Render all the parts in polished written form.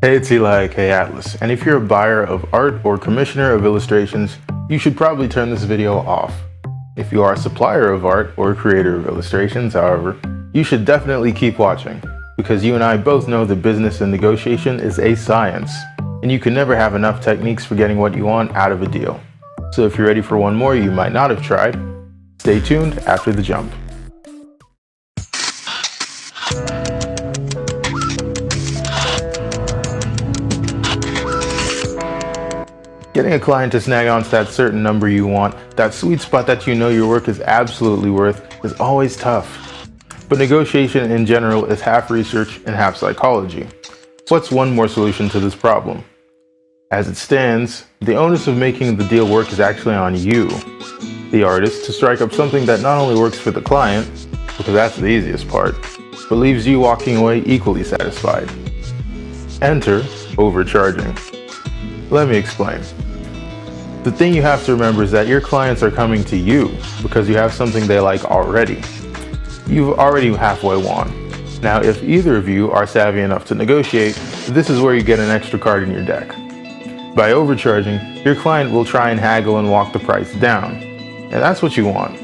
Hey, it's Eli, aka Atlas, and if you're a buyer of art or commissioner of illustrations, you should probably turn this video off. If you are a supplier of art or creator of illustrations, however, you should definitely keep watching, because you and I both know that business and negotiation is a science, and you can never have enough techniques for getting what you want out of a deal. So if you're ready for one more you might not have tried, stay tuned after the jump. Getting a client to snag onto that certain number you want, that sweet spot that you know your work is absolutely worth, is always tough. But negotiation in general is half research and half psychology. What's one more solution to this problem? As it stands, the onus of making the deal work is actually on you, the artist, to strike up something that not only works for the client, because that's the easiest part, but leaves you walking away equally satisfied. Enter overcharging. Let me explain. The thing you have to remember is that your clients are coming to you because you have something they like already. You've already halfway won. Now, if either of you are savvy enough to negotiate, this is where you get an extra card in your deck. By overcharging, your client will try and haggle and walk the price down. And that's what you want.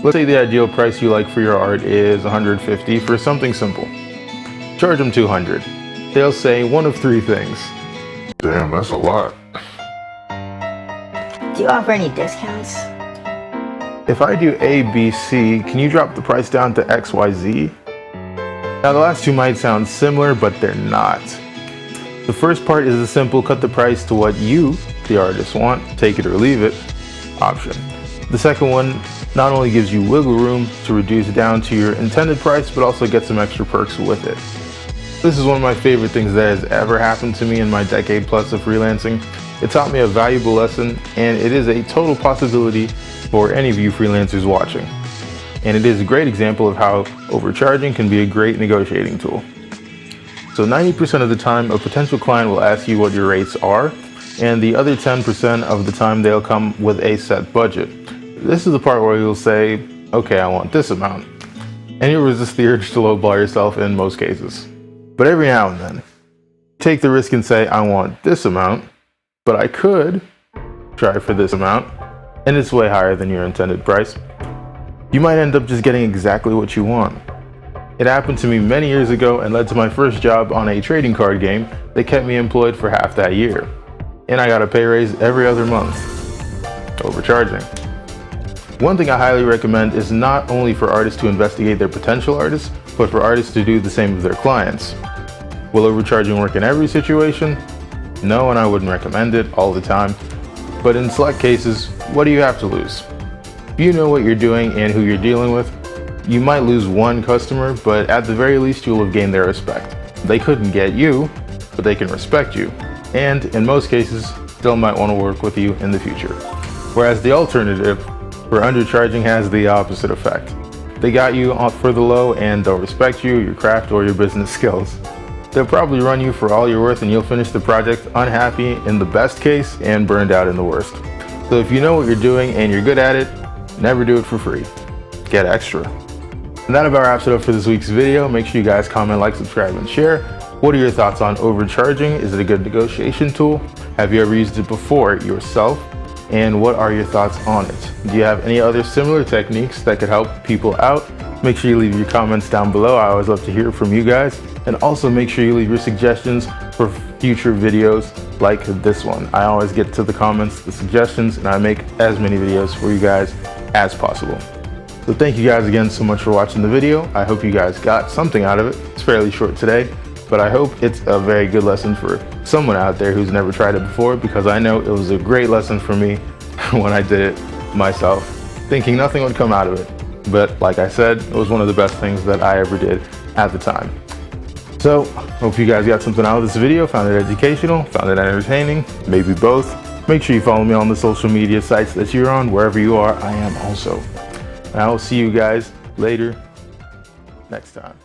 Let's say the ideal price you like for your art is $150 for something simple. Charge them $200. They'll say one of three things. Damn, that's a lot. Do you offer any discounts? If I do A, B, C, can you drop the price down to X, Y, Z? Now the last two might sound similar, but they're not. The first part is a simple cut the price to what you, the artist, want, take it or leave it, option. The second one not only gives you wiggle room to reduce down to your intended price, but also get some extra perks with it. This is one of my favorite things that has ever happened to me in my decade plus of freelancing. It taught me a valuable lesson, and it is a total possibility for any of you freelancers watching. And it is a great example of how overcharging can be a great negotiating tool. So 90% of the time, a potential client will ask you what your rates are, and the other 10% of the time they'll come with a set budget. This is the part where you'll say, okay, I want this amount. And you'll resist the urge to lowball yourself in most cases. But every now and then, take the risk and say, I want this amount, but I could try for this amount, and it's way higher than your intended price. You might end up just getting exactly what you want. It happened to me many years ago and led to my first job on a trading card game that kept me employed for half that year. And I got a pay raise every other month. Overcharging. One thing I highly recommend is not only for artists to investigate their potential artists, but for artists to do the same with their clients. Will overcharging work in every situation? No, and I wouldn't recommend it all the time. But in select cases, what do you have to lose? If you know what you're doing and who you're dealing with, you might lose one customer, but at the very least you'll have gained their respect. They couldn't get you, but they can respect you. And in most cases, still might want to work with you in the future. Whereas the alternative, where undercharging has the opposite effect. They got you for the low and don't respect you, your craft, or your business skills. They'll probably run you for all you're worth and you'll finish the project unhappy in the best case and burned out in the worst. So if you know what you're doing and you're good at it, never do it for free. Get extra. And that about wraps it up for this week's video. Make sure you guys comment, like, subscribe, and share. What are your thoughts on overcharging? Is it a good negotiation tool? Have you ever used it before yourself? And what are your thoughts on it? Do you have any other similar techniques that could help people out? Make sure you leave your comments down below. I always love to hear from you guys. And also make sure you leave your suggestions for future videos like this one. I always get to the comments, the suggestions, and I make as many videos for you guys as possible. So thank you guys again so much for watching the video. I hope you guys got something out of it. It's fairly short today, but I hope it's a very good lesson for someone out there who's never tried it before, because I know it was a great lesson for me when I did it myself, thinking nothing would come out of it. But like I said, it was one of the best things that I ever did at the time. So, hope you guys got something out of this video, found it educational, found it entertaining, maybe both. Make sure you follow me on the social media sites that you're on, wherever you are, I am also. And I will see you guys later next time.